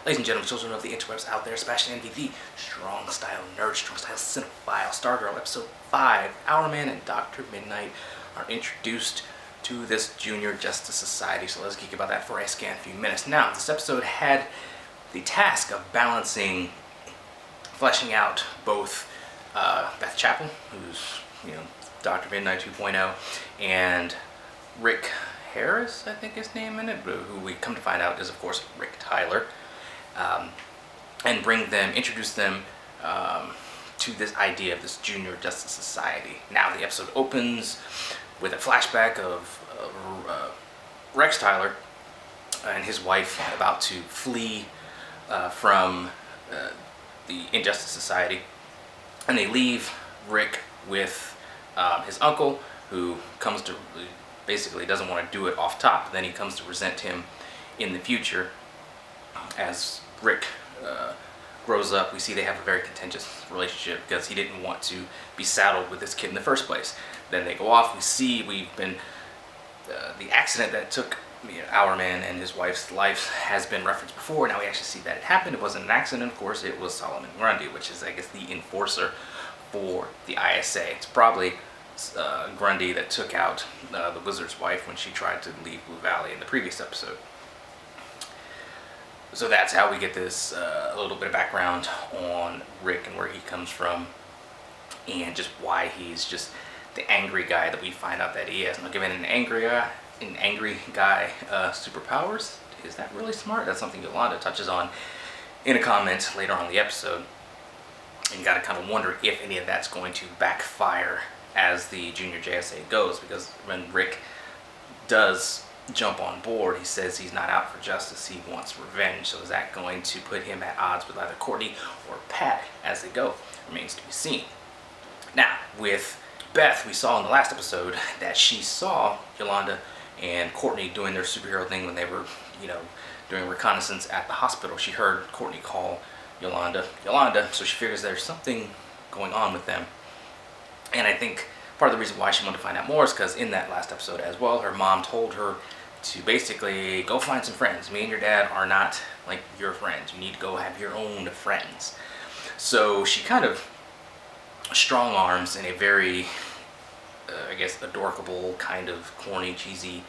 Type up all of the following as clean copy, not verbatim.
Ladies and gentlemen, children of the interwebs out there, Sebastian Envy, the strong style nerd, strong style cinephile, Stargirl, episode 5, Hourman and Dr. Midnite are introduced to this Junior Justice Society, so let's geek about that for a scant few minutes. Now, this episode had the task of balancing, fleshing out both Beth Chapel, who's, Dr. Midnite 2.0, and Rick Harris, I think his name in it, who we come to find out is, of course, Rick Tyler. And introduce them to this idea of this Junior Justice Society. Now the episode opens with a flashback of Rex Tyler and his wife about to flee from the Injustice Society, and they leave Rick with his uncle, who comes to basically doesn't want to do it off top. Then he comes to resent him in the future. As Rick grows up, we see they have a very contentious relationship because he didn't want to be saddled with this kid in the first place. Then they go off. The accident that took Hourman and his wife's life has been referenced before. Now we actually see that it happened. It wasn't an accident, of course. It was Solomon Grundy, which is, I guess, the enforcer for the ISA. It's probably Grundy that took out the Wizard's wife when she tried to leave Blue Valley in the previous episode. So that's how we get this a little bit of background on Rick and where he comes from, and just why he's just the angry guy that we find out that he is. Now, giving an angry guy superpowers, is that really smart? That's something Yolanda touches on in a comment later on in the episode. And you got to kind of wonder if any of that's going to backfire as the Junior JSA goes, because when Rick does jump on board, he says he's not out for justice, he wants revenge. So is that going to put him at odds with either Courtney or Pat as they go? Remains to be seen. Now, with Beth, we saw in the last episode that she saw Yolanda and Courtney doing their superhero thing when they were, doing reconnaissance at the hospital. She heard Courtney call Yolanda, so she figures there's something going on with them. And I think part of the reason why she wanted to find out more is because in that last episode as well, her mom told her to basically go find some friends. Me and your dad are not like your friends. You need to go have your own friends. So she kind of strong arms in a very, adorkable, kind of corny, cheesy,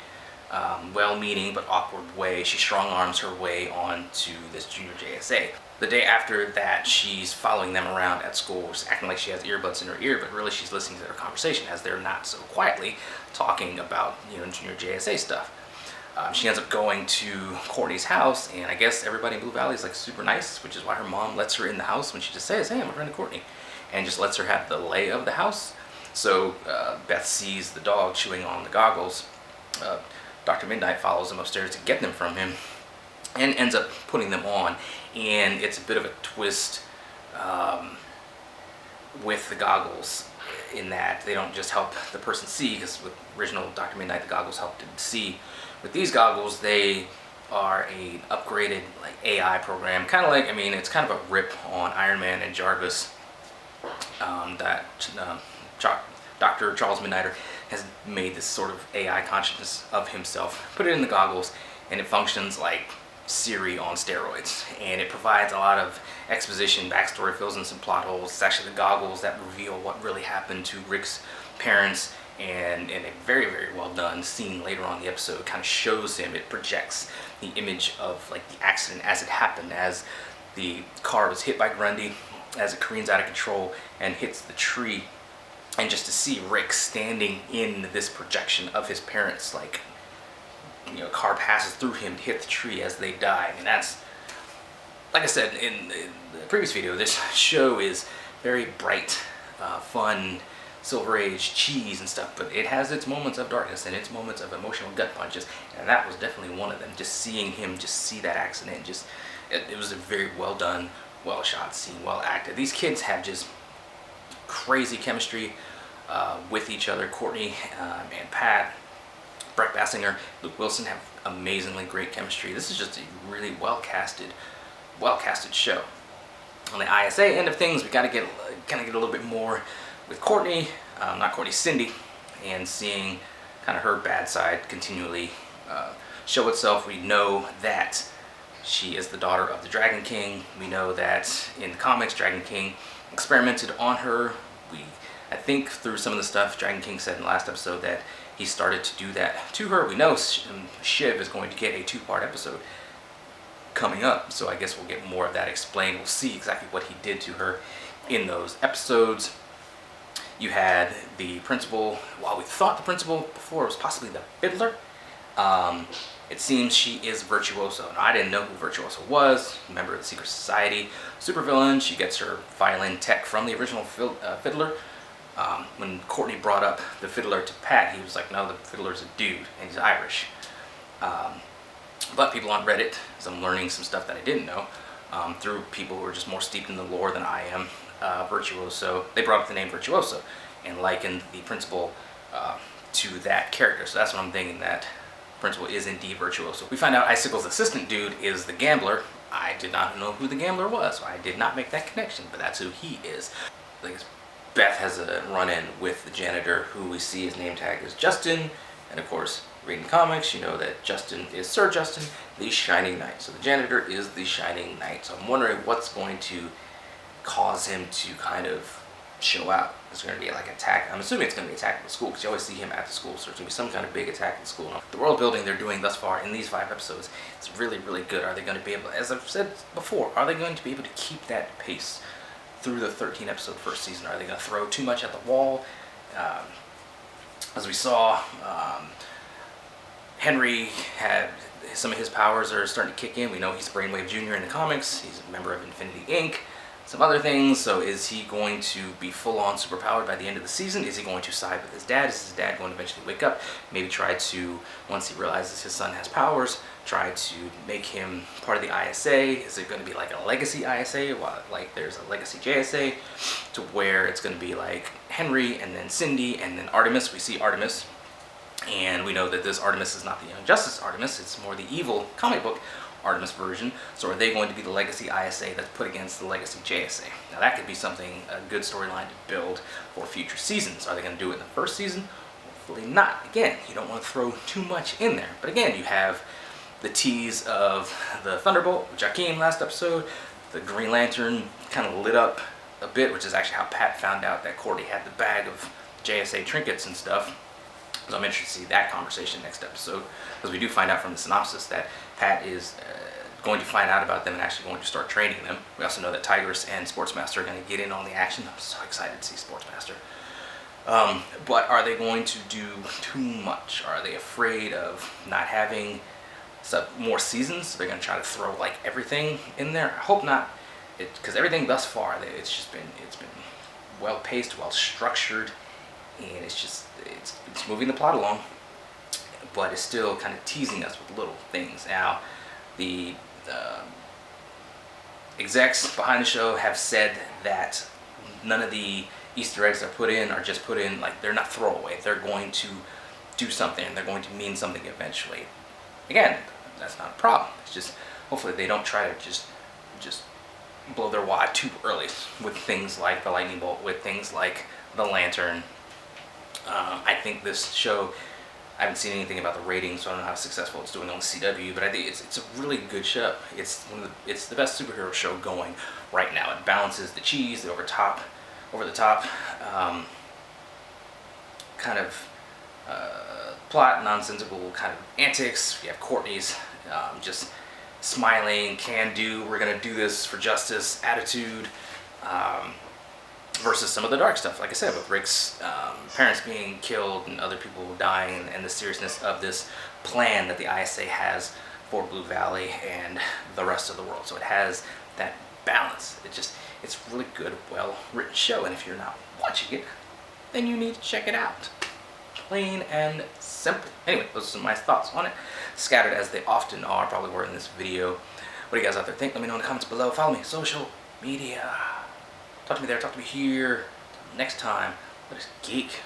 well-meaning but awkward way. She strong arms her way onto this Junior JSA. The day after that, she's following them around at school, just acting like she has earbuds in her ear, but really she's listening to their conversation as they're not so quietly talking about, Junior JSA stuff. She ends up going to Courtney's house, and I guess everybody in Blue Valley is like super nice, which is why her mom lets her in the house when she just says, "Hey, I'm going to Courtney," and just lets her have the lay of the house. So Beth sees the dog chewing on the goggles. Dr. Midnite follows him upstairs to get them from him, and ends up putting them on. And it's a bit of a twist with the goggles, in that they don't just help the person see, because with original Dr. Midnite, the goggles helped him see. With these goggles, they are an upgraded AI program, kind of it's kind of a rip on Iron Man and Jarvis that Dr. Charles Midnighter has made this sort of AI consciousness of himself, put it in the goggles, and it functions like Siri on steroids, and it provides a lot of exposition, backstory, fills in some plot holes. It's actually the goggles that reveal what really happened to Rick's parents, and in a very, very well done scene later on in the episode, kind of shows him, it projects the image of the accident as it happened, as the car was hit by Grundy, as it careens out of control and hits the tree, and just to see Rick standing in this projection of his parents, car passes through him to hit the tree as they die. I mean, that's, like I said in the previous video, this show is very bright, fun, Silver Age cheese and stuff, but it has its moments of darkness and its moments of emotional gut punches, and that was definitely one of them. Just seeing him see that accident, it was a very well done, well shot scene, well acted. These kids have just crazy chemistry with each other. Courtney and Pat, Brett Bassinger, Luke Wilson have amazingly great chemistry. This is just a really well casted show. On the ISA end of things, we got to get a little bit more with Courtney, Cindy, and seeing kind of her bad side continually show itself. We know that She is the daughter of the Dragon King. We know that in the comics, Dragon King experimented on her. I think through some of the stuff Dragon King said in the last episode that he started to do that to her. We know Shiv is going to get a 2-part episode coming up, so I guess we'll get more of that explained. We'll see exactly what he did to her in those episodes. You had the principal. While we thought the principal before was possibly the fiddler, it seems she is Virtuoso. Now, I didn't know who Virtuoso was. Member of the Secret Society, supervillain. She gets her violin tech from the original fiddler. When Courtney brought up the fiddler to Pat, he was like, no, the fiddler's a dude, and he's Irish. But people on Reddit, as I'm learning some stuff that I didn't know, through people who are just more steeped in the lore than I am, Virtuoso, they brought up the name Virtuoso and likened the principal to that character. So that's what I'm thinking, that principal is indeed Virtuoso. We find out Icicle's assistant dude is the gambler. I did not know who the gambler was, so I did not make that connection, but that's who he is. I guess Beth has a run-in with the janitor, who we see his name tag as Justin, and of course, reading comics, you know that Justin is Sir Justin, the Shining Knight. So the janitor is the Shining Knight. So I'm wondering what's going to cause him to kind of show out. Is there going to be like an attack? I'm assuming it's going to be an attack at the school, because you always see him at the school, so there's going to be some kind of big attack at the school. Now, the world building they're doing thus far in these 5 episodes is really, really good. Are they going to be able, as I've said before, are they going to be able to keep that pace through the 13 episode first season? Are they going to throw too much at the wall? As we saw, Henry had some of his powers are starting to kick in. We know he's Brainwave Jr. in the comics. He's a member of Infinity Inc. Some other things. So is he going to be full-on superpowered by the end of the season? Is he going to side with his dad? Is his dad going to eventually wake up? Maybe try to, once he realizes his son has powers, try to make him part of the ISA. Is it going to be like a legacy ISA? Like there's a legacy JSA, to where it's going to be like Henry and then Cindy and then Artemis. We see Artemis. And we know that this Artemis is not the Young Justice Artemis, it's more the evil comic book Artemis version. So are they going to be the Legacy ISA that's put against the Legacy JSA? Now that could be something, a good storyline to build for future seasons. Are they going to do it in the first season? Hopefully not. Again, you don't want to throw too much in there. But again, you have the tease of the Thunderbolt, Joaquin last episode, the Green Lantern kind of lit up a bit, which is actually how Pat found out that Courtney had the bag of JSA trinkets and stuff. So I'm interested to see that conversation next episode, because we do find out from the synopsis that Pat is going to find out about them and actually going to start training them. We also know that Tigress and Sportsmaster are going to get in on the action. I'm so excited to see Sportsmaster. But are they going to do too much? Are they afraid of not having more seasons? So they're going to try to throw like everything in there. I hope not, because everything thus far, it's been well paced, well structured, and it's moving the plot along, but it's still kind of teasing us with little things. Now, the execs behind the show have said that none of the Easter eggs that are put in are just put in, like, they're not throwaway. They're going to do something, and they're going to mean something eventually. Again, that's not a problem. It's just, hopefully they don't try to just blow their wad too early with things like the lightning bolt, with things like the lantern. I think this show, I haven't seen anything about the ratings, so I don't know how successful it's doing on the CW, but I think it's a really good show. It's the best superhero show going right now. It balances the cheese, the over the top kind of plot, nonsensical kind of antics. You have Courtney's just smiling, can do, we're gonna do this for justice attitude, versus some of the dark stuff, like I said, with Rick's parents being killed and other people dying, and the seriousness of this plan that the ISA has for Blue Valley and the rest of the world. So it has that balance. It's really good, well-written show, and if you're not watching it, then you need to check it out. Plain and simple. Anyway, those are my thoughts on it, scattered as they often are, probably were in this video. What do you guys out there think? Let me know in the comments below. Follow me, social media. Talk to me there, talk to me here. Next time, let us geek.